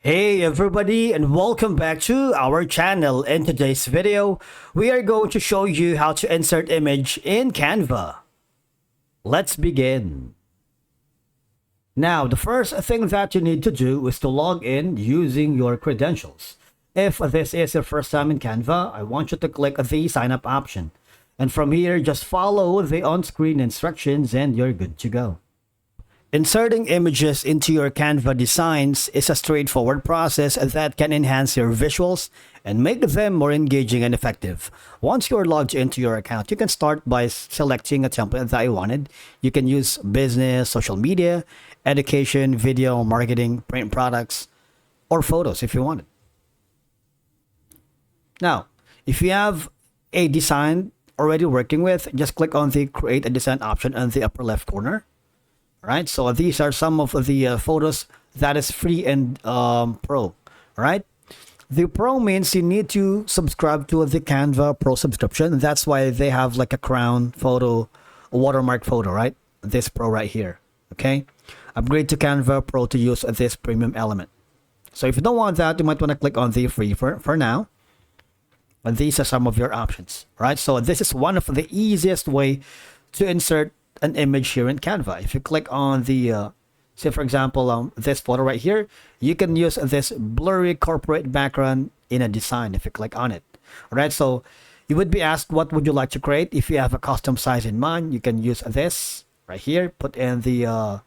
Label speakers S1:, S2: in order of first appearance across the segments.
S1: Hey everybody, and welcome back to our channel. In today's video, we are going to show you how to insert image in Canva. Let's begin. Now, the first thing that you need to do is to log in using your credentials. If this is your first time in Canva, I want you to click the sign up option. And from here, just follow the on-screen instructions and you're good to go. Inserting images into your Canva designs is a straightforward process that can enhance your visuals and make them more engaging and effective. Once you're logged into your account, you can start by selecting a template that you wanted. You can use business, social media, education, video, marketing, print products, or photos if you want it. Now, if you have a design already working with, just click on the create a design option in the upper left corner. Right, so these are some of the photos that is free and pro. Right, the pro means you need to subscribe to the Canva Pro subscription. That's why they have like a crown photo, a watermark photo. Right, this pro right here. Okay, upgrade to Canva Pro to use this premium element. So if you don't want that, you might want to click on the free for now. And these are some of your options. Right, so this is one of the easiest way to insert an image here in Canva. If you click on the say for example this photo right here, you can use this blurry corporate background in a design if you click on it. All right, so you would be asked what would you like to create. If you have a custom size in mind, you can use this right here, put in the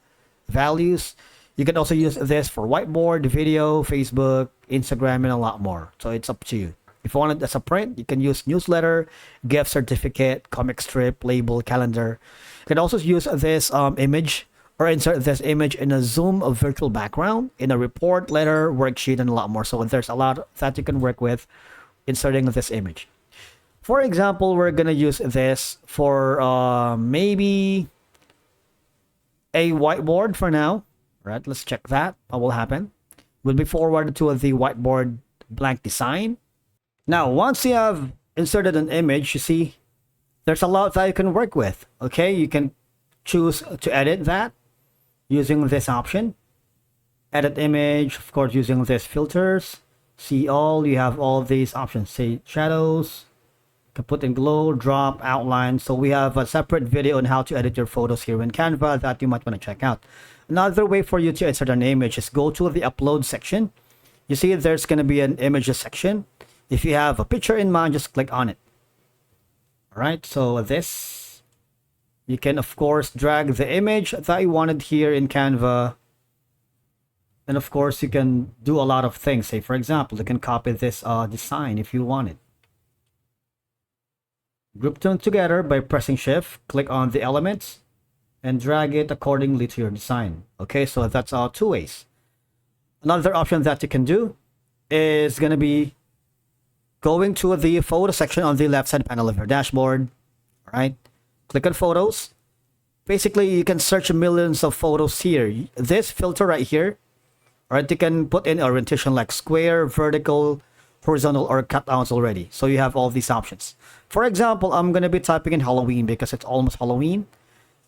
S1: values. You can also use this for whiteboard, video, Facebook, Instagram, and a lot more. So it's up to you. If you want it as a print, you can use newsletter, gift certificate, comic strip, label, calendar. You can also use this image or insert this image in a Zoom of virtual background, in a report, letter, worksheet, and a lot more. So there's a lot that you can work with inserting this image. For example, we're going to use this for maybe a whiteboard for now. All right, let's check that. What will happen? We'll be forwarded to the whiteboard blank design. Now, once you have inserted an image, you see there's a lot that you can work with. Okay, you can choose to edit that using this option. Edit image, of course, using this filters. See all, you have all these options. Say shadows, you can put in glow, drop, outline. So we have a separate video on how to edit your photos here in Canva that you might want to check out. Another way for you to insert an image is go to the upload section. You see there's going to be an images section. If you have a picture in mind, just click on it. All right, so this, you can of course drag the image that you wanted here in Canva. And of course, you can do a lot of things. Say, for example, you can copy this design if you want it. Group them together by pressing Shift, click on the elements, and drag it accordingly to your design. Okay, so that's two ways. Another option that you can do is going to be going to the photo section on the left side panel of your dashboard. All right, click on photos. Basically, you can search millions of photos here. This filter right here, all right, you can put in orientation like square, vertical, horizontal, or cutouts already. So you have all these options. For example, I'm going to be typing in Halloween because it's almost Halloween.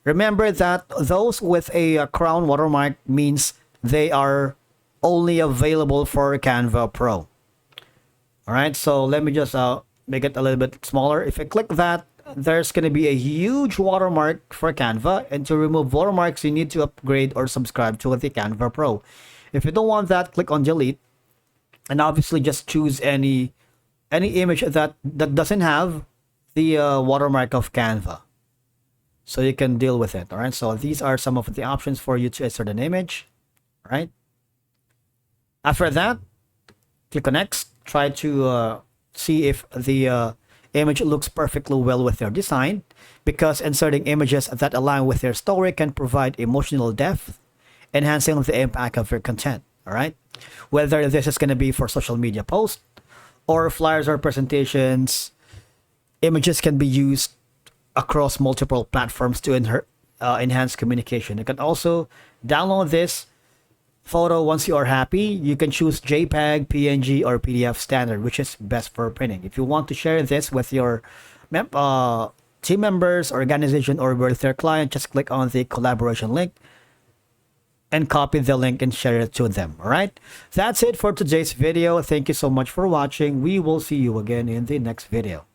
S1: Remember that those with a crown watermark means they are only available for Canva Pro. All right, so let me just make it a little bit smaller. If I click that, there's going to be a huge watermark for Canva. And to remove watermarks, you need to upgrade or subscribe to the Canva Pro. If you don't want that, click on delete. And obviously just choose any image that doesn't have the watermark of Canva. So you can deal with it. All right, so these are some of the options for you to insert an image. All right. After that, click on next. Try to see if the image looks perfectly well with your design, because inserting images that align with your story can provide emotional depth, enhancing the impact of your content. All right, whether this is going to be for social media posts or flyers or presentations, images can be used across multiple platforms to enhance communication. You can also download this photo once you are happy. You can choose JPEG, PNG, or PDF standard, which is best for printing. If you want to share this with your team members, organization, or with their client, just click on the collaboration link and copy the link and share it to them. All right. That's it for today's video. Thank you so much for watching. We will see you again in the next video.